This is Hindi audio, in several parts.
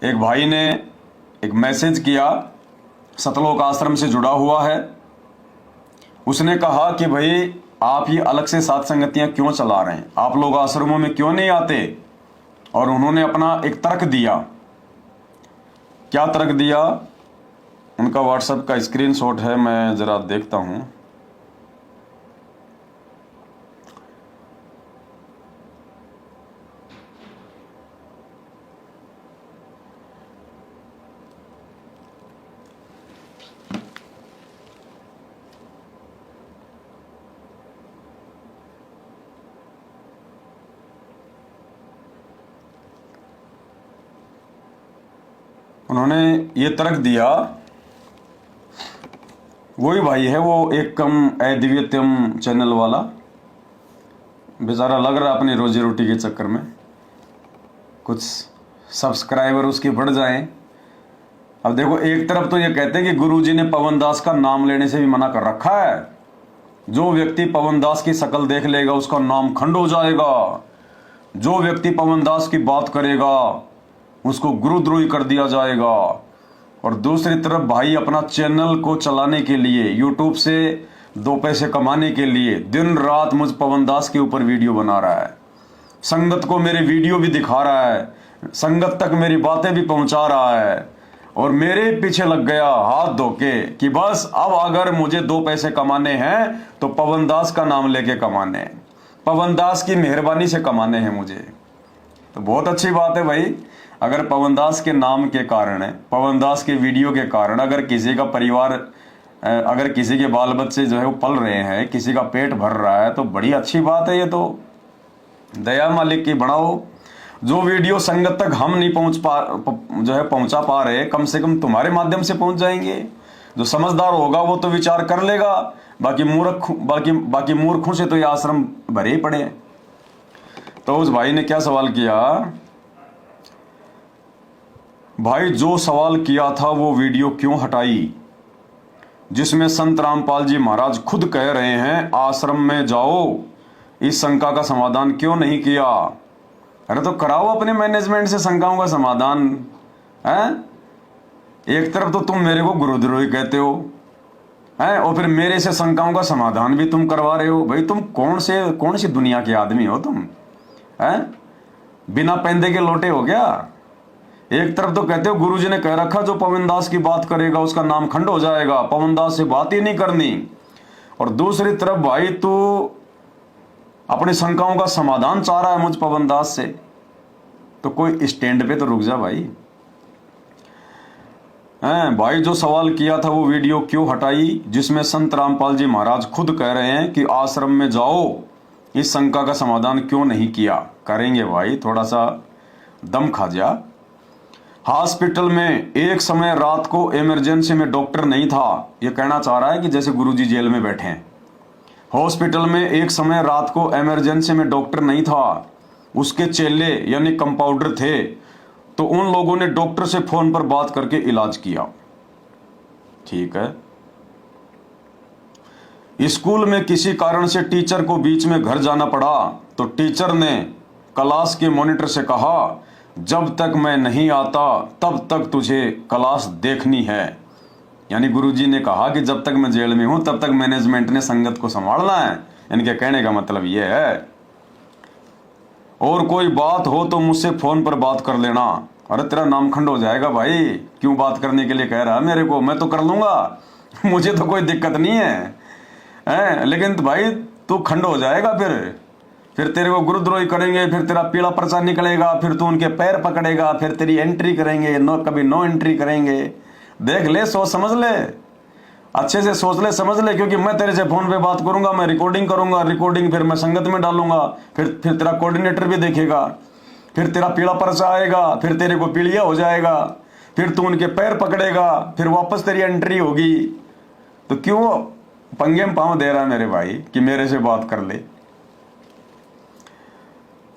एक भाई ने एक मैसेज किया, सतलोक आश्रम से जुड़ा हुआ है। उसने कहा कि भाई आप ये अलग से सात संगतियां क्यों चला रहे हैं, आप लोग आश्रमों में क्यों नहीं आते। और उन्होंने अपना एक तर्क दिया। क्या तर्क दिया, उनका व्हाट्सएप का स्क्रीनशॉट है, मैं जरा देखता हूं। उन्होंने ये तर्क दिया, वही भाई है वो एकम अद्वितीयम चैनल वाला, बेचारा लग रहा अपनी रोजी रोटी के चक्कर में कुछ सब्सक्राइबर उसके बढ़ जाएं। अब देखो, एक तरफ तो ये कहते हैं कि गुरुजी ने पवन दास का नाम लेने से भी मना कर रखा है, जो व्यक्ति पवन दास की शक्ल देख लेगा उसका नाम खंड हो जाएगा, जो व्यक्ति पवन दास की बात करेगा उसको गुरुद्रोही कर दिया जाएगा। और दूसरी तरफ भाई अपना चैनल को चलाने के लिए, यूट्यूब से दो पैसे कमाने के लिए दिन रात मुझ पवन दास के ऊपर वीडियो बना रहा है, संगत को मेरे वीडियो भी दिखा रहा है, संगत तक मेरी बातें भी पहुंचा रहा है, और मेरे पीछे लग गया हाथ धो के कि बस अब अगर मुझे दो पैसे कमाने हैं तो पवन दास का नाम लेके कमाने हैं, पवन दास की मेहरबानी से कमाने हैं मुझे। तो बहुत अच्छी बात है भाई, अगर पवन दास के नाम के कारण, पवन दास के वीडियो के कारण अगर किसी का परिवार, अगर किसी के बाल बच्चे जो है वो पल रहे हैं, किसी का पेट भर रहा है, तो बड़ी अच्छी बात है। ये तो दया मालिक की बढ़ाओ। जो वीडियो संगत तक हम नहीं पहुंचा पा रहे, कम से कम तुम्हारे माध्यम से पहुंच जाएंगे। जो समझदार होगा वो तो विचार कर लेगा, बाकी मूर्खों से तो ये आश्रम भरे ही पड़े हैं। तो उस भाई ने क्या सवाल किया, भाई जो सवाल किया था वो वीडियो क्यों हटाई जिसमें संत रामपाल जी महाराज खुद कह रहे हैं आश्रम में जाओ, इस शंका का समाधान क्यों नहीं किया। अरे तो कराओ अपने मैनेजमेंट से शंकाओं का समाधान है। एक तरफ तो तुम मेरे को गुरुद्रोही कहते हो हैं, और फिर मेरे से शंकाओं का समाधान भी तुम करवा रहे हो। भाई तुम कौन सी दुनिया के आदमी हो तुम, हैं? बिना पैंदे के लोटे हो क्या। एक तरफ तो कहते हो गुरुजी ने कह रखा जो पवन दास की बात करेगा उसका नाम खंड हो जाएगा, पवन दास से बात ही नहीं करनी, और दूसरी तरफ भाई तू अपनी शंकाओं का समाधान चाह रहा है मुझ पवन दास से। तो कोई स्टैंड पे तो रुक जा भाई। हैं भाई, जो सवाल किया था वो वीडियो क्यों हटाई जिसमें संत रामपाल जी महाराज खुद कह रहे हैं कि आश्रम में जाओ, इस शंका का समाधान क्यों नहीं किया। करेंगे भाई, थोड़ा सा दम खा जा। हॉस्पिटल में एक समय रात को इमरजेंसी में डॉक्टर नहीं था, ये कहना चाह रहा है कि जैसे गुरुजी जेल में बैठे हैं। हॉस्पिटल में एक समय रात को इमरजेंसी में डॉक्टर नहीं था, उसके चेले यानी कंपाउंडर थे, तो उन लोगों ने डॉक्टर से फोन पर बात करके इलाज किया। ठीक है। स्कूल में किसी कारण से टीचर को बीच में घर जाना पड़ा, तो टीचर ने क्लास के मॉनिटर से कहा जब तक मैं नहीं आता तब तक तुझे क्लास देखनी है। यानी गुरुजी ने कहा कि जब तक मैं जेल में हूं तब तक मैनेजमेंट ने संगत को संभालना है। इनके कहने का मतलब यह है, और कोई बात हो तो मुझसे फोन पर बात कर लेना। अरे तेरा नाम खंड हो जाएगा भाई, क्यों बात करने के लिए कह रहा है मेरे को, मैं तो कर लूंगा मुझे तो कोई दिक्कत नहीं है, लेकिन तो भाई तू खंड हो जाएगा, फिर तेरे को गुरुद्रोही करेंगे, फिर तेरा पीला पर्चा निकलेगा, फिर तू उनके पैर पकड़ेगा, फिर तेरी एंट्री करेंगे, कभी नो एंट्री करेंगे। देख ले, सोच समझ ले, अच्छे से सोच ले समझ ले, क्योंकि मैं तेरे से फोन पे बात करूंगा, मैं रिकॉर्डिंग करूंगा, रिकॉर्डिंग फिर मैं संगत में डालूंगा, फिर तेरा कोऑर्डिनेटर भी देखेगा, फिर तेरा पीला पर्चा आएगा, फिर तेरे को पीलिया हो जाएगा, फिर तू उनके पैर पकड़ेगा, फिर वापस तेरी एंट्री होगी। तो क्यों पंगे में पांव दे रहा है मेरे भाई कि मेरे से बात कर ले।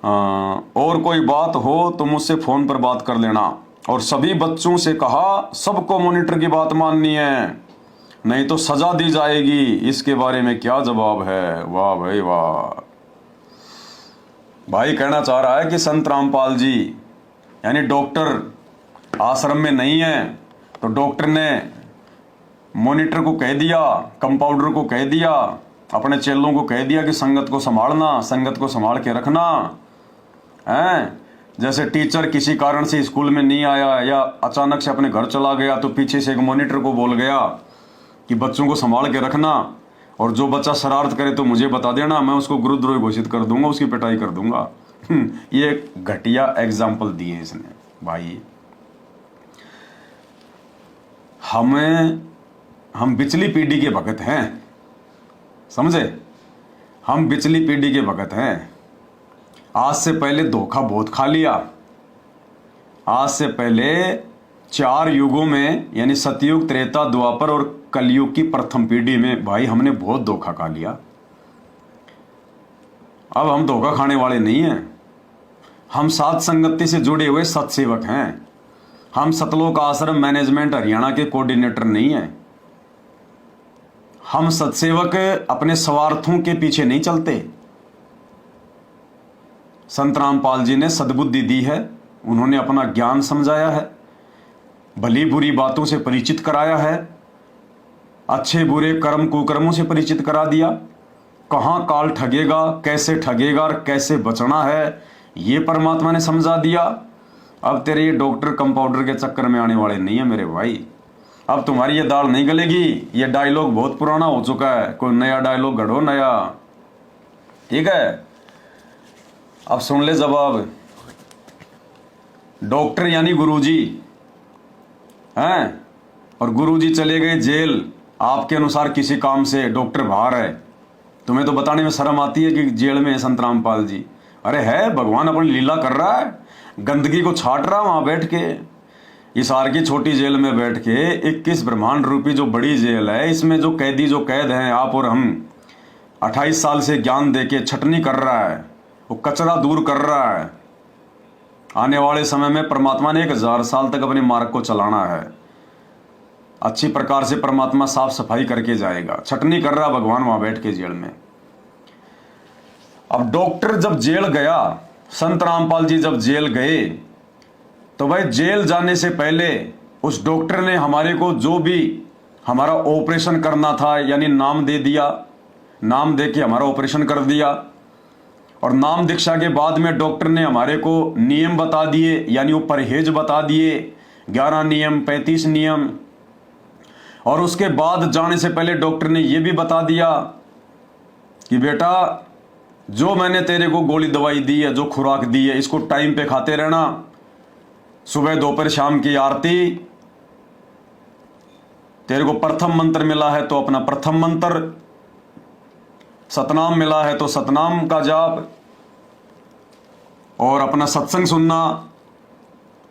और कोई बात हो तो मुझसे फोन पर बात कर लेना। और सभी बच्चों से कहा सबको मॉनिटर की बात माननी है, नहीं तो सजा दी जाएगी। इसके बारे में क्या जवाब है। वाह भाई वाह। भाई कहना चाह रहा है कि संत रामपाल जी यानी डॉक्टर आश्रम में नहीं है, तो डॉक्टर ने मॉनिटर को कह दिया, कंपाउंडर को कह दिया, अपने चेलों को कह दिया कि संगत को संभालना, संगत को संभाल के रखना है। जैसे टीचर किसी कारण से स्कूल में नहीं आया या अचानक से अपने घर चला गया, तो पीछे से एक मॉनिटर को बोल गया कि बच्चों को संभाल के रखना, और जो बच्चा शरारत करे तो मुझे बता देना, मैं उसको गुरुद्रोही घोषित कर दूंगा, उसकी पिटाई कर दूंगा। ये घटिया एग्जाम्पल दिए इसने भाई। हम पिछली पीढ़ी के भगत हैं, समझे? हम पिछली पीढ़ी के भगत हैं। आज से पहले धोखा बहुत खा लिया। आज से पहले 4 युगों में, यानी सतयुग, त्रेता, द्वापर और कलयुग की प्रथम पीढ़ी में भाई हमने बहुत धोखा खा लिया। अब हम धोखा खाने वाले नहीं हैं। हम सात संगति से जुड़े हुए सतसेवक हैं। हम सतलोक आश्रम मैनेजमेंट हरियाणा के कोऑर्डिनेटर नहीं हैं। हम सतसेवक अपने स्वार्थों के पीछे नहीं चलते। संत रामपाल जी ने सद्बुद्धि दी है, उन्होंने अपना ज्ञान समझाया है, भली बुरी बातों से परिचित कराया है, अच्छे बुरे कर्म कुकर्मों से परिचित करा दिया, कहाँ काल ठगेगा, कैसे ठगेगा और कैसे बचना है, ये परमात्मा ने समझा दिया। अब तेरे ये डॉक्टर कंपाउंडर के चक्कर में आने वाले नहीं है मेरे भाई। अब तुम्हारी ये दाल नहीं गलेगी। ये डायलॉग बहुत पुराना हो चुका है, कोई नया डायलॉग गढ़ो नया, ठीक है? अब सुन ले जवाब। डॉक्टर यानी गुरुजी हैं, और गुरुजी चले गए जेल आपके अनुसार किसी काम से, डॉक्टर बाहर है। तुम्हें तो बताने में शर्म आती है कि जेल में है संत रामपाल जी। अरे है, भगवान अपनी लीला कर रहा है, गंदगी को छाट रहा है वहां बैठ के। इस आर की छोटी जेल में बैठ के 21 ब्रह्मांड रूपी जो बड़ी जेल है, इसमें जो कैदी जो कैद हैं, आप और हम, 28 साल से ज्ञान देके छटनी कर रहा है, वो कचरा दूर कर रहा है। आने वाले समय में परमात्मा ने 1000 साल तक अपने मार्ग को चलाना है। अच्छी प्रकार से परमात्मा साफ सफाई करके जाएगा। छटनी कर रहा भगवान वहां बैठ के जेल में। अब डॉक्टर जब जेल गया, संत रामपाल जी जब जेल गए, तो भाई जेल जाने से पहले उस डॉक्टर ने हमारे को जो भी हमारा ऑपरेशन करना था, यानी नाम दे दिया, नाम दे के हमारा ऑपरेशन कर दिया। और नाम दीक्षा के बाद में डॉक्टर ने हमारे को नियम बता दिए, यानी वो परहेज बता दिए, 11 नियम, 35 नियम। और उसके बाद जाने से पहले डॉक्टर ने यह भी बता दिया कि बेटा, जो मैंने तेरे को गोली दवाई दी है, जो खुराक दी है, इसको टाइम पे खाते रहना। सुबह दोपहर शाम की आरती। तेरे को प्रथम मंत्र मिला है तो अपना प्रथम मंत्र, सतनाम मिला है तो सतनाम का जाप, और अपना सत्संग सुनना।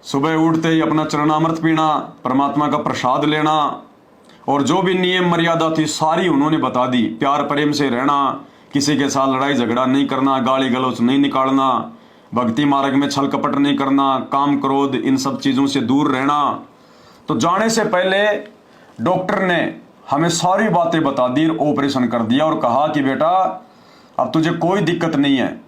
सुबह उठते ही अपना चरणामृत पीना, परमात्मा का प्रसाद लेना, और जो भी नियम मर्यादा थी सारी उन्होंने बता दी। प्यार प्रेम से रहना, किसी के साथ लड़ाई झगड़ा नहीं करना, गाली गलौज नहीं निकालना, भक्ति मार्ग में छल कपट नहीं करना, काम क्रोध इन सब चीजों से दूर रहना। तो जाने से पहले डॉक्टर ने हमें सारी बातें बता दी, ऑपरेशन कर दिया और कहा कि बेटा, अब तुझे कोई दिक्कत नहीं है।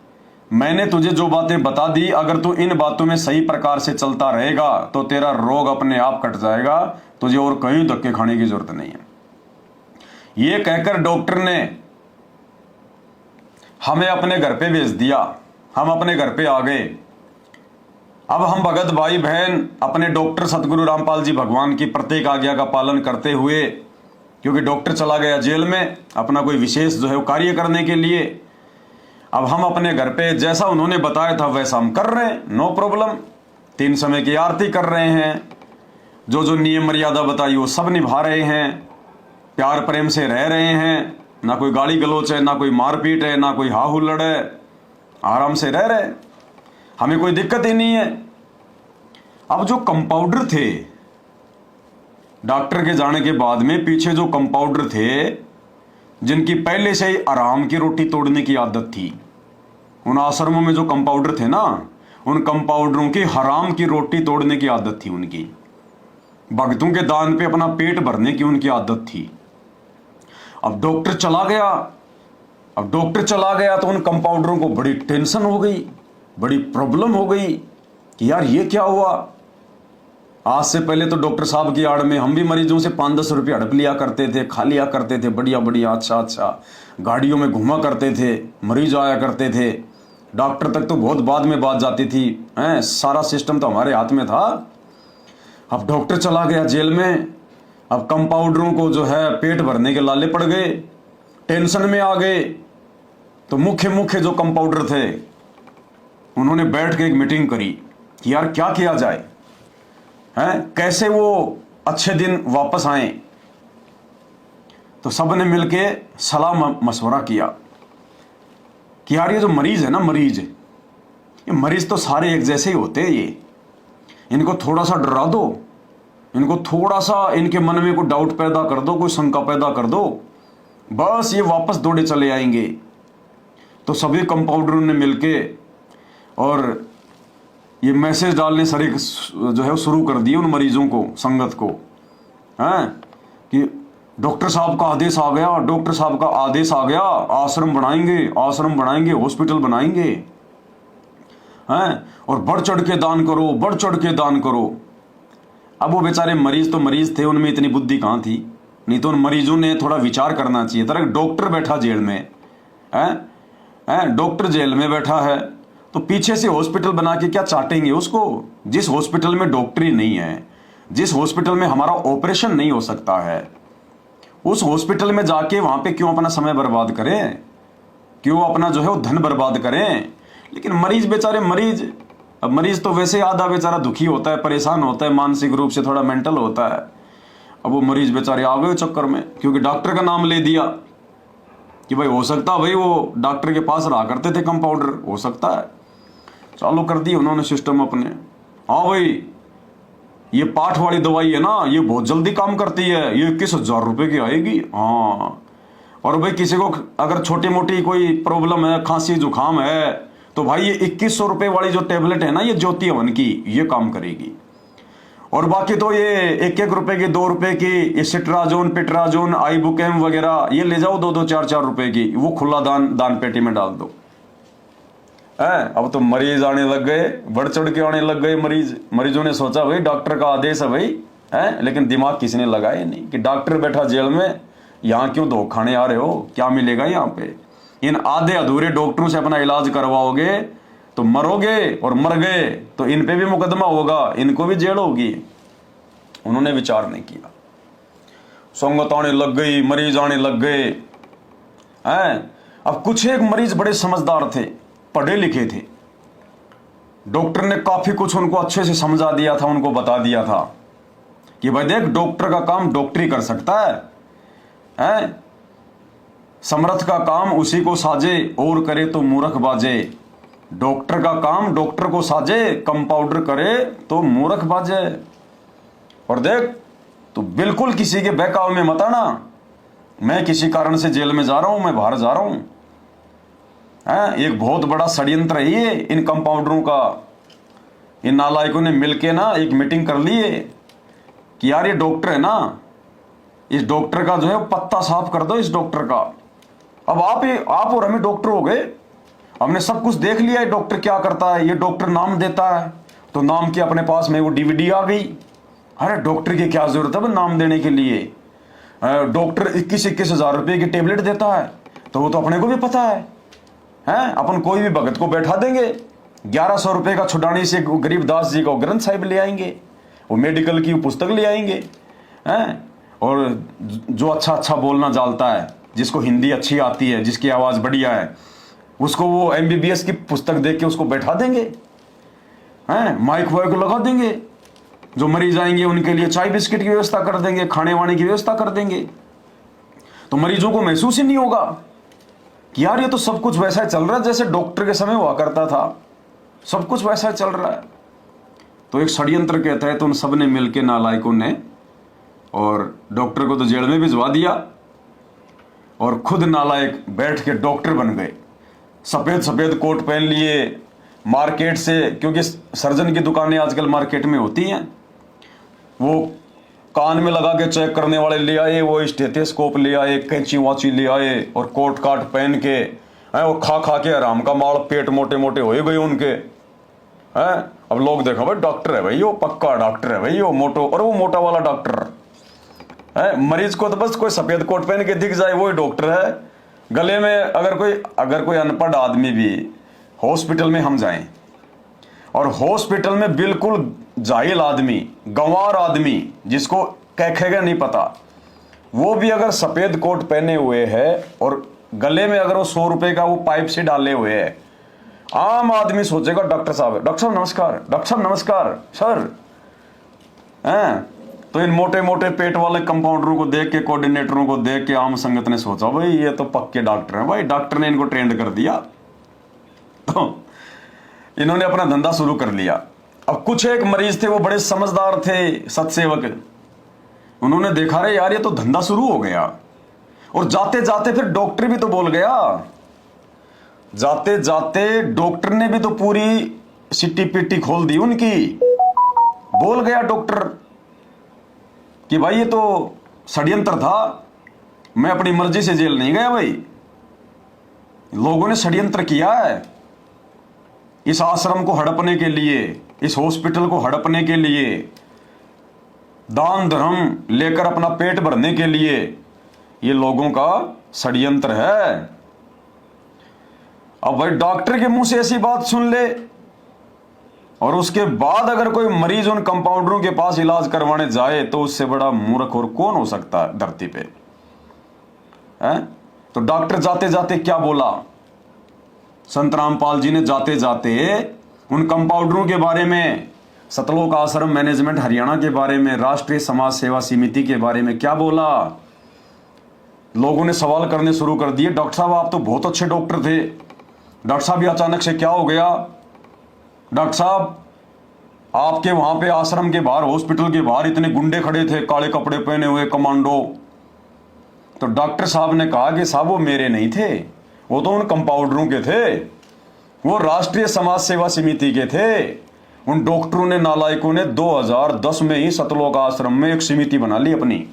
मैंने तुझे जो बातें बता दी, अगर तू इन बातों में सही प्रकार से चलता रहेगा तो तेरा रोग अपने आप कट जाएगा, तुझे और कहीं धक्के खाने की जरूरत नहीं है। ये कहकर डॉक्टर ने हमें अपने घर पे भेज दिया। हम अपने घर पे आ गए। अब हम भगत भाई बहन अपने डॉक्टर सतगुरु रामपाल जी भगवान की प्रत्येक आज्ञा का पालन करते हुए, क्योंकि डॉक्टर चला गया जेल में अपना कोई विशेष जो है वो कार्य करने के लिए, अब हम अपने घर पे जैसा उन्होंने बताया था वैसा हम कर रहे हैं, नो प्रॉब्लम। 3 समय की आरती कर रहे हैं, जो जो नियम मर्यादा बताई वो सब निभा रहे हैं, प्यार प्रेम से रह रहे हैं, ना कोई गाली गलोच है, ना कोई मारपीट है, ना कोई हा हुल्लड़ है, आराम से रह रहे, हमें कोई दिक्कत ही नहीं है। अब जो कंपाउंडर थे, डॉक्टर के जाने के बाद में पीछे जो कंपाउंडर थे, जिनकी पहले से ही आराम की रोटी तोड़ने की आदत थी, उन आश्रमों में जो कंपाउंडर थे ना, उन कंपाउंडरों की हराम की रोटी तोड़ने की आदत थी उनकी। भक्तों के दान पे अपना पेट भरने की उनकी आदत थी। अब डॉक्टर चला गया तो उन कंपाउंडरों को बड़ी टेंशन हो गई, बड़ी प्रॉब्लम हो गई कि यार ये क्या हुआ। आज से पहले तो डॉक्टर साहब की आड़ में हम भी मरीजों से 5-10 रुपये हड़प लिया करते थे, खा लिया करते थे, बढ़िया बढ़िया अच्छा गाड़ियों में घुमा करते थे, मरीज आया करते थे, डॉक्टर तक तो बहुत बाद में बात जाती थी हैं, सारा सिस्टम तो हमारे हाथ में था। अब डॉक्टर चला गया जेल में, अब कंपाउंडरों को जो है पेट भरने के लाले पड़ गए, टेंशन में आ गए। तो मुख्य जो कंपाउंडर थे उन्होंने बैठ के एक मीटिंग करी कि यार क्या किया जाए, हैं कैसे वो अच्छे दिन वापस आए। तो सब ने मिलके सलाह मशवरा किया कि यार ये जो मरीज है ना, ये मरीज तो सारे एक जैसे ही होते हैं, ये इनको थोड़ा सा डरा दो, इनको थोड़ा सा इनके मन में कोई डाउट पैदा कर दो, कोई शंका पैदा कर दो, बस ये वापस दौड़े चले आएंगे। तो सभी कंपाउंडरों ने मिलके और ये मैसेज डालने सारे जो है शुरू कर दिए उन मरीजों को, संगत को, हैं कि डॉक्टर साहब का आदेश आ गया, डॉक्टर साहब का आदेश आ गया, आश्रम बनाएंगे, हॉस्पिटल बनाएंगे, हैं और बढ़ चढ़ के दान करो, बढ़ चढ़ के दान करो। अब वो बेचारे मरीज तो मरीज थे, उनमें इतनी बुद्धि कहाँ थी, नहीं तो उन मरीजों ने थोड़ा विचार करना चाहिए था। डॉक्टर बैठा जेल में हैं, डॉक्टर जेल में बैठा है तो पीछे से हॉस्पिटल बना के क्या चाटेंगे उसको। जिस हॉस्पिटल में डॉक्टरी नहीं है, जिस हॉस्पिटल में हमारा ऑपरेशन नहीं हो सकता है, उस हॉस्पिटल में जाके वहां पे क्यों अपना समय बर्बाद करें, क्यों अपना जो है वो धन बर्बाद करें। लेकिन मरीज बेचारे अब मरीज तो वैसे आधा बेचारा दुखी होता है, परेशान होता है, मानसिक रूप से थोड़ा मेंटल होता है। अब वो मरीज बेचारे आ गए चक्कर में, क्योंकि डॉक्टर का नाम ले दिया कि भाई हो सकता भाई वो डॉक्टर के पास रहा करते थे कंपाउंडर, हो सकता है। चालू कर दी उन्होंने सिस्टम अपने। हाँ भाई ये पाठ वाली दवाई है ना, ये बहुत जल्दी काम करती है, ये 21,000 रुपये की आएगी। हाँ, और भाई किसी को अगर छोटी मोटी कोई प्रॉब्लम है, खांसी जुकाम है, तो भाई ये 2100 रुपये वाली जो टेबलेट है ना, ये ज्योति हवन की, ये काम करेगी। और बाकी तो ये 1-1 रुपए की, 2 रुपए की, ये सिट्राजोन, पिट्राजोन, आइबुकेम वगैरह ये ले जाओ 2-2, 4-4 रुपए की, वो खुला दान पेटी में डाल दो। अब तो मरीज आने लग गए, बढ़ चढ़ के आने लग गए मरीजों ने सोचा भाई डॉक्टर का आदेश है भाई, लेकिन दिमाग किसी ने लगाया नहीं कि डॉक्टर बैठा जेल में, यहाँ क्यों धोखा खाने आ रहे हो, क्या मिलेगा यहाँ पे। इन आधे अधूरे डॉक्टरों से अपना इलाज करवाओगे तो मरोगे, और मर गए तो इन पे भी मुकदमा होगा, इनको भी जेल होगी। उन्होंने विचार नहीं किया, संगत आने लग गई, मरीज आने लग गए। अब कुछ एक मरीज बड़े समझदार थे, पढ़े लिखे थे, डॉक्टर ने काफी कुछ उनको अच्छे से समझा दिया था, उनको बता दिया था कि भाई देख डॉक्टर का काम डॉक्टरी कर सकता है, समर्थ का काम उसी को साजे, और करे तो मूर्ख बाजे। डॉक्टर का काम डॉक्टर को साजे, कंपाउंडर करे तो मूर्ख बाजे। और देख तो बिल्कुल किसी के बहकावे में मत आना, मैं किसी कारण से जेल में जा रहा हूं, मैं बाहर जा रहा हूं। एक बहुत बड़ा षड्यंत्र है ये इन कंपाउंडरों का। इन नालायकों ने मिलके ना एक मीटिंग कर ली है कि यार ये डॉक्टर है ना, इस डॉक्टर का जो है पत्ता साफ कर दो इस डॉक्टर का। अब आप और हमें डॉक्टर हो गए, हमने सब कुछ देख लिया है डॉक्टर क्या करता है। ये डॉक्टर नाम देता है तो नाम की अपने पास में वो DVD आ गई। अरे डॉक्टर की क्या जरूरत है नाम देने के लिए। डॉक्टर 21-21 हजार रुपये की टेबलेट देता है तो वो तो अपने को भी पता है, अपन कोई भी भगत को बैठा देंगे, 1100 रुपये का छुड़ाने से गरीबदास जी को ग्रंथ साहिब ले आएंगे, वो मेडिकल की पुस्तक ले आएंगे, और जो अच्छा बोलना जानता है, जिसको हिंदी अच्छी आती है, जिसकी आवाज़ बढ़िया है, उसको वो MBBS की पुस्तक देख के उसको बैठा देंगे, माइक वाइक लगा देंगे, जो मरीज आएंगे उनके लिए चाय बिस्किट की व्यवस्था कर देंगे, खाने वाने की व्यवस्था कर देंगे। तो मरीजों को महसूस ही नहीं होगा कि यार ये तो सब कुछ वैसा ही चल रहा है जैसे डॉक्टर के समय हुआ करता था, सब कुछ वैसा ही चल रहा है। तो एक षड्यंत्र के तहत उन सब ने मिलकर, नालायकों ने, और डॉक्टर को तो जेल में भिजवा दिया, और खुद नालायक बैठ के डॉक्टर बन गए। सफेद कोट पहन लिए, मार्केट से, क्योंकि सर्जन की दुकानें आजकल मार्केट में होती हैं, वो कान में लगा के चेक करने वाले ले आए, वो स्टेथोस्कोप ले आए, कैंची वाची ले आए, और कोट काट पहन के वो खा के आराम का माल, पेट मोटे मोटे हो गए उनके। अब लोग देखो भाई डॉक्टर है भाई, वो पक्का डॉक्टर है भाई, वो मोटो, और वो मोटा वाला डॉक्टर है। मरीज को तो बस कोई सफेद कोट पहन के दिख जाए वही डॉक्टर है। गले में अगर कोई अनपढ़ आदमी भी हॉस्पिटल में हम जाएं और हॉस्पिटल में बिल्कुल जाहिल आदमी, गंवार आदमी, जिसको कैखेगा नहीं पता, वो भी अगर सफेद कोट पहने हुए है और गले में अगर वो 100 रुपए का वो पाइप से डाले हुए है, आम आदमी सोचेगा डॉक्टर साहब नमस्कार, डॉक्टर साहब नमस्कार सर हैं। तो इन मोटे मोटे पेट वाले कंपाउंडरों को देख के, कोऑर्डिनेटरों को देख के आम संगत ने सोचा भाई ये तो पक्के डॉक्टर हैं, भाई डॉक्टर ने इनको ट्रेंड कर दिया, तो इन्होंने अपना धंधा शुरू कर लिया। अब कुछ एक मरीज थे, वो बड़े समझदार थे, सत्सेवक, उन्होंने देखा रे यार ये तो धंधा शुरू हो गया, और जाते जाते फिर डॉक्टर भी तो बोल गया, जाते जाते डॉक्टर ने भी तो पूरी सिट्टी पिट्टी खोल दी उनकी। बोल गया डॉक्टर कि भाई ये तो षड्यंत्र था, मैं अपनी मर्जी से जेल नहीं गया भाई, लोगों ने षड्यंत्र किया है इस आश्रम को हड़पने के लिए, इस हॉस्पिटल को हड़पने के लिए, दान धर्म लेकर अपना पेट भरने के लिए, ये लोगों का षड्यंत्र है। अब भाई डॉक्टर के मुंह से ऐसी बात सुन ले और उसके बाद अगर कोई मरीज उन कंपाउंडरों के पास इलाज करवाने जाए तो उससे बड़ा मूर्ख और कौन हो सकता है धरती पे, है? तो डॉक्टर जाते जाते क्या बोला, संत रामपाल जी ने जाते जाते उन कंपाउंडरों के बारे में, सतलोक आश्रम मैनेजमेंट हरियाणा के बारे में, राष्ट्रीय समाज सेवा समिति के बारे में क्या बोला। लोगों ने सवाल करने शुरू कर दिए, डॉक्टर साहब आप तो बहुत अच्छे डॉक्टर थे, डॉक्टर साहब ये अचानक से क्या हो गया, डॉक्टर साहब आपके वहां पे आश्रम के बाहर, हॉस्पिटल के बाहर इतने गुंडे खड़े थे, काले कपड़े पहने हुए कमांडो। तो डॉक्टर साहब ने कहा कि साहब वो मेरे नहीं थे, वो तो उन कंपाउंडरों के थे, वो राष्ट्रीय समाज सेवा समिति के थे। उन डॉक्टरों ने, नालायकों ने 2010 में ही सतलोक आश्रम में एक समिति बना ली अपनी,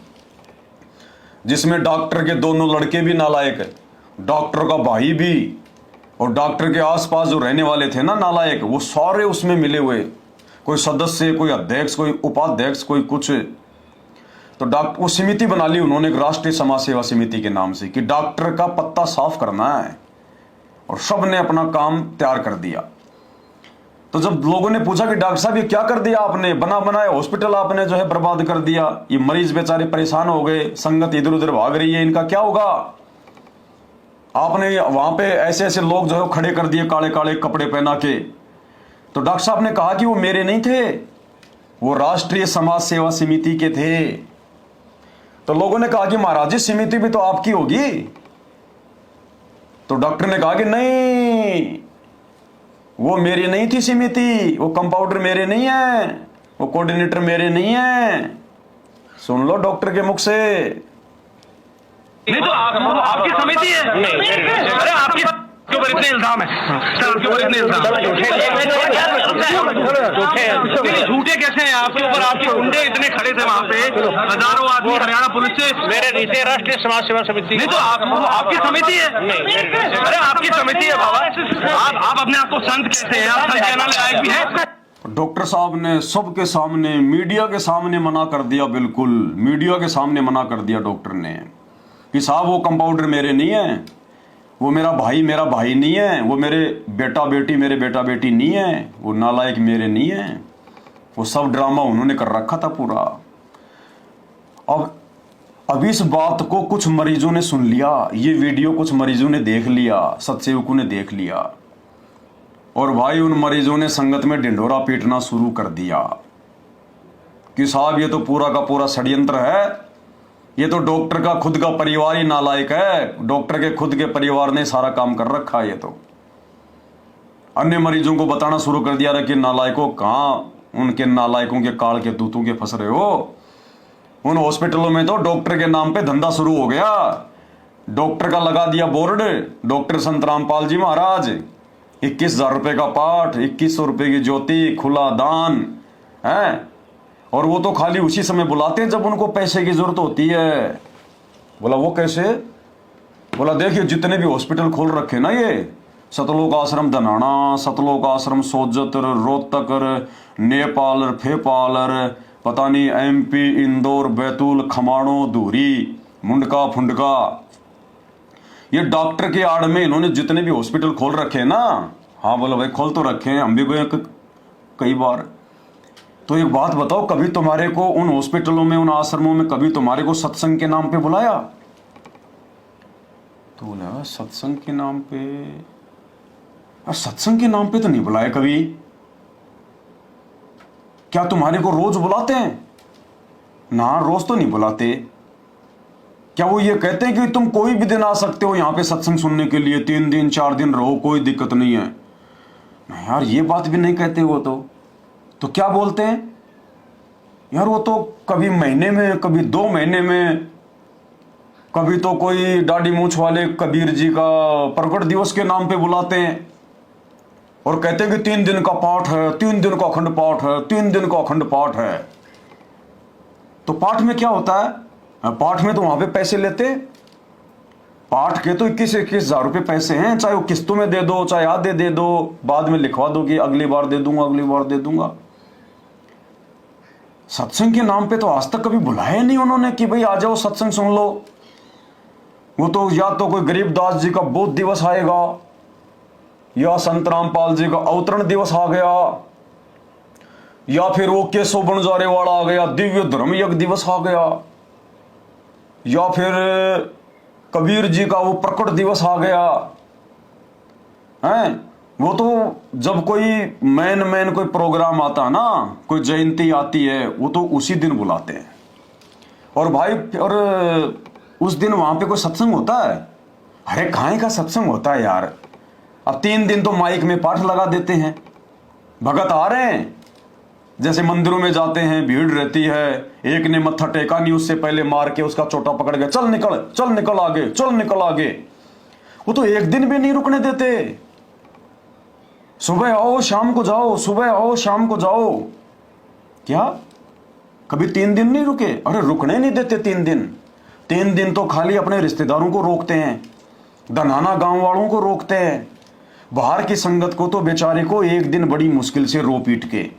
जिसमें डॉक्टर के दोनों लड़के भी नालायक, डॉक्टर का भाई भी, और डॉक्टर के आसपास जो रहने वाले थे ना नालायक, वो सारे उसमें मिले हुए, कोई सदस्य, कोई अध्यक्ष, कोई उपाध्यक्ष, कोई कुछ। तो डॉक्टर वो समिति बना ली उन्होंने एक राष्ट्रीय समाज सेवा समिति के नाम से कि डॉक्टर का पत्ता साफ करना है, और सब ने अपना काम तैयार कर दिया। तो जब लोगों ने पूछा कि डॉक्टर साहब ये क्या कर दिया आपने, बना बनाया हॉस्पिटल आपने जो है बर्बाद कर दिया, ये मरीज बेचारे परेशान हो गए, संगत इधर उधर भाग रही है, इनका क्या होगा, आपने वहां पे ऐसे ऐसे लोग जो है खड़े कर दिए काले काले कपड़े पहना के। तो डॉक्टर साहब ने कहा कि वो मेरे नहीं थे, वो राष्ट्रीय समाज सेवा समिति के थे। तो लोगों ने कहा कि महाराज जी समिति भी तो आपकी होगी। तो डॉक्टर ने कहा कि नहीं, वो मेरी नहीं थी समिति, वो कंपाउंडर मेरे नहीं है, वो कोऑर्डिनेटर मेरे नहीं है। सुन लो डॉक्टर के मुख से। नहीं तो आपकी समिति है। अरे आपकी के ऊपर इतने इल्जाम है सर, आपके ऊपर इतने इल्जाम झूठे कैसे हैं आपके ऊपर? आपके गुंडे इतने खड़े थे वहाँ पे, हजारों आदमी हरियाणा पुलिस से। मेरे नीचे राष्ट्रीय समाज सेवा समिति। नहीं तो आपकी समिति है। अरे आपकी समिति है बाबा, आप अपने आप को संत कहते हैं, आप संत कहने लायक भी है। डॉक्टर साहब ने सबके सामने, मीडिया के सामने मना कर दिया, बिल्कुल मीडिया के सामने मना कर दिया डॉक्टर ने कि साहब वो कंपाउंडर मेरे नहीं है, वो मेरा भाई नहीं है, वो मेरे बेटा बेटी नहीं है, वो नालायक मेरे नहीं है। वो सब ड्रामा उन्होंने कर रखा था पूरा। अब इस बात को कुछ मरीजों ने सुन लिया, ये वीडियो कुछ मरीजों ने देख लिया, सत्सेवकों ने देख लिया, और भाई उन मरीजों ने संगत में ढिंढोरा पीटना शुरू कर दिया कि साहब ये तो पूरा का पूरा षड्यंत्र है, ये तो डॉक्टर का खुद का परिवार ही नालायक है, डॉक्टर के खुद के परिवार ने सारा काम कर रखा है। ये तो अन्य मरीजों को बताना शुरू कर दिया कि नालायकों, कहाँ उनके नालायकों के काल के दूतों के फंस रहे हो। उन हॉस्पिटलों में तो डॉक्टर के नाम पे धंधा शुरू हो गया, डॉक्टर का लगा दिया बोर्ड, डॉक्टर संत रामपाल जी महाराज, 21,000 रुपए का पाठ, 2100 रुपए की ज्योति, खुला दान है। और वो तो खाली उसी समय बुलाते हैं जब उनको पैसे की जरूरत होती है। बोला वो कैसे? बोला देखिए जितने भी हॉस्पिटल खोल रखे ना ये सतलोक आश्रम धनाना, सतलोक आश्रम सोजत, रोहतक, नेपाल, फेपाल, पता नहीं MP, इंदौर, बैतूल, खमाणो, धूरी, मुंडका फुंडका, ये डॉक्टर के आड़ में इन्होंने जितने भी हॉस्पिटल खोल रखे हैं ना, हाँ बोलो भाई खोल तो रखे हैं, हम भी गए कई बार। तो एक बात बताओ, कभी तुम्हारे को उन हॉस्पिटलों में, उन आश्रमों में कभी तुम्हारे को सत्संग के नाम पे बुलाया? तो बोला सत्संग के नाम पे, और सत्संग के नाम पे तो नहीं बुलाया कभी। क्या तुम्हारे को रोज बुलाते हैं? ना, रोज तो नहीं बुलाते। क्या वो ये कहते हैं कि तुम कोई भी दिन आ सकते हो यहाँ पे सत्संग सुनने के लिए, 3 दिन 4 दिन रहो, कोई दिक्कत नहीं है? नहीं यार, ये बात भी नहीं कहते वो तो क्या बोलते हैं यार? वो तो कभी महीने में, कभी 2 महीने में, कभी तो कोई दाढ़ी मूंछ वाले कबीर जी का प्रकट दिवस के नाम पे बुलाते हैं और कहते हैं कि 3 दिन का पाठ है, 3 दिन का अखंड पाठ है, 3 दिन का अखंड पाठ है। तो पाठ में क्या होता है? पाठ में तो वहां पे पैसे लेते, पाठ के तो 21,000 रुपये पैसे हैं, चाहे वो किस्तों में दे दो, चाहे आधे दे दो, बाद में लिखवा दो कि अगली बार दे दूंगा, अगली बार दे दूंगा। सत्संग के नाम पे तो आज तक कभी बुलाया नहीं उन्होंने कि भाई आ जाओ सत्संग सुन लो। वो तो या तो कोई गरीबदास जी का बोध दिवस आएगा, या संत रामपाल जी का अवतरण दिवस आ गया, या फिर वो केशव बंजारे वाला आ गया, दिव्य धर्म यज्ञ दिवस आ गया, या फिर कबीर जी का वो प्रकट दिवस आ गया है। वो तो जब कोई मैन कोई प्रोग्राम आता है ना, कोई जयंती आती है, वो तो उसी दिन बुलाते हैं। और भाई, और उस दिन वहां पे कोई सत्संग होता है? अरे कहाँ का सत्संग होता है यार। अब 3 दिन तो माइक में पाठ लगा देते हैं, भगत आ रहे हैं, जैसे मंदिरों में जाते हैं, भीड़ रहती है, एक ने मत्था टेका नहीं, उससे पहले मार के उसका चोटा पकड़ के चल निकल आगे, चल निकल आगे। वो तो एक दिन भी नहीं रुकने देते। सुबह आओ शाम को जाओ, सुबह आओ शाम को जाओ। क्या कभी 3 दिन नहीं रुके? अरे रुकने नहीं देते 3 दिन। 3 दिन तो खाली अपने रिश्तेदारों को रोकते हैं, धनाना गांव वालों को रोकते हैं, बाहर की संगत को तो बेचारे को एक दिन बड़ी मुश्किल से रो पीट के,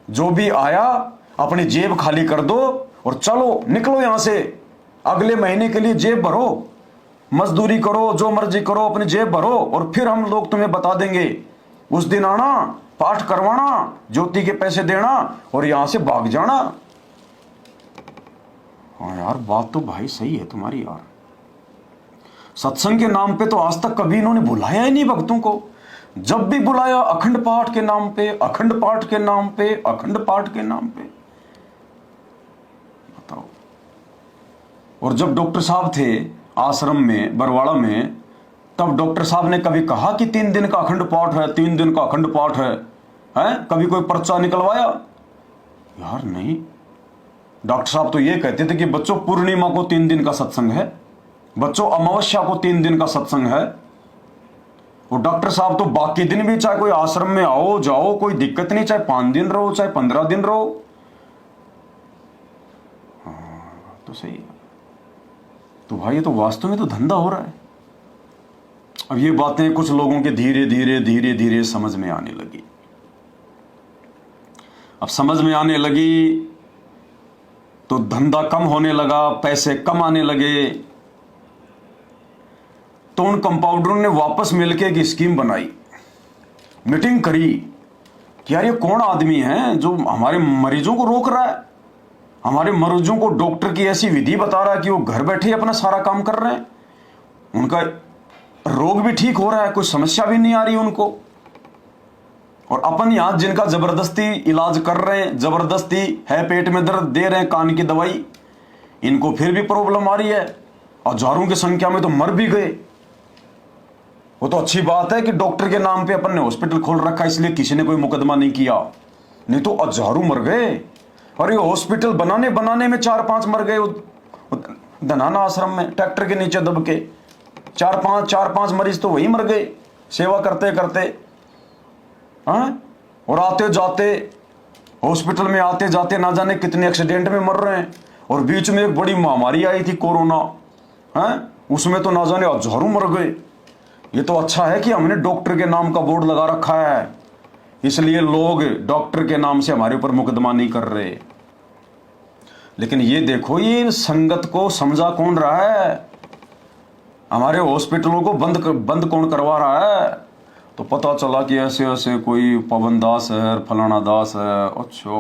जो भी आया अपनी जेब खाली कर दो और चलो निकलो यहां से, अगले महीने के लिए जेब भरो, मजदूरी करो, जो मर्जी करो, अपनी जेब भरो, और फिर हम लोग तुम्हें बता देंगे। उस दिन आना, पाठ करवाना, ज्योति के पैसे देना और यहां से भाग जाना। हाँ यार, बात तो भाई सही है तुम्हारी यार। सत्संग के नाम पे तो आज तक कभी इन्होंने बुलाया ही नहीं भक्तों को। जब भी बुलाया अखंड पाठ के नाम पे, अखंड पाठ के नाम पे, अखंड पाठ के नाम पे। बताओ। और जब डॉक्टर साहब थे आश्रम में बरवाड़ा में, तब डॉक्टर साहब ने कभी कहा कि 3 दिन का अखंड पाठ है, 3 दिन का अखंड पाठ है? कभी कोई पर्चा निकलवाया? यार नहीं। डॉक्टर साहब तो ये कहते थे कि बच्चों पूर्णिमा को 3 दिन का सत्संग है, बच्चों अमावस्या को 3 दिन का सत्संग है। और डॉक्टर साहब तो बाकी दिन भी, चाहे कोई आश्रम में आओ जाओ कोई दिक्कत नहीं, चाहे 5 दिन रहो चाहे 15 दिन रहो। हाँ तो सही है। तो भाई ये तो वास्तव में तो धंधा हो रहा है। अब ये बातें कुछ लोगों के धीरे धीरे समझ में आने लगी। अब समझ में आने लगी तो धंधा कम होने लगा, पैसे कम आने लगे। तो उन कंपाउंडरों ने वापस मिलके एक स्कीम बनाई, मीटिंग करी कि यार ये कौन आदमी है जो हमारे मरीजों को रोक रहा है, हमारे मरीजों को डॉक्टर की ऐसी विधि बता रहा है कि वो घर बैठे अपना सारा काम कर रहे हैं, उनका रोग भी ठीक हो रहा है, कोई समस्या भी नहीं आ रही उनको, और अपन यहां जिनका जबरदस्ती इलाज कर रहे हैं, जबरदस्ती है पेट में दर्द दे रहे हैं कान की दवाई, इनको फिर भी प्रॉब्लम आ रही है, हजारों की संख्या में तो मर भी गए। वो तो अच्छी बात है कि डॉक्टर के नाम पे अपन ने हॉस्पिटल खोल रखा, इसलिए किसी ने कोई मुकदमा नहीं किया, नहीं तो हजारों मर गए। और ये हॉस्पिटल बनाने में 4-5 मर गए धनाना आश्रम में, ट्रैक्टर के नीचे दब के 4-5 मरीज तो वही मर गए सेवा करते करते। हाँ, और आते जाते हॉस्पिटल में आते जाते ना जाने कितने एक्सीडेंट में मर रहे हैं। और बीच में एक बड़ी महामारी आई थी कोरोना, उसमें तो ना जाने हजारों मर गए। ये तो अच्छा है कि हमने डॉक्टर के नाम का बोर्ड लगा रखा है, इसलिए लोग डॉक्टर के नाम से हमारे ऊपर मुकदमा नहीं कर रहे। लेकिन ये देखो, ये इन संगत को समझा कौन रहा है, हमारे हॉस्पिटलों को बंद कौन करवा रहा है। तो पता चला कि ऐसे ऐसे कोई पवन दास है, फलाना दास है। अच्छा,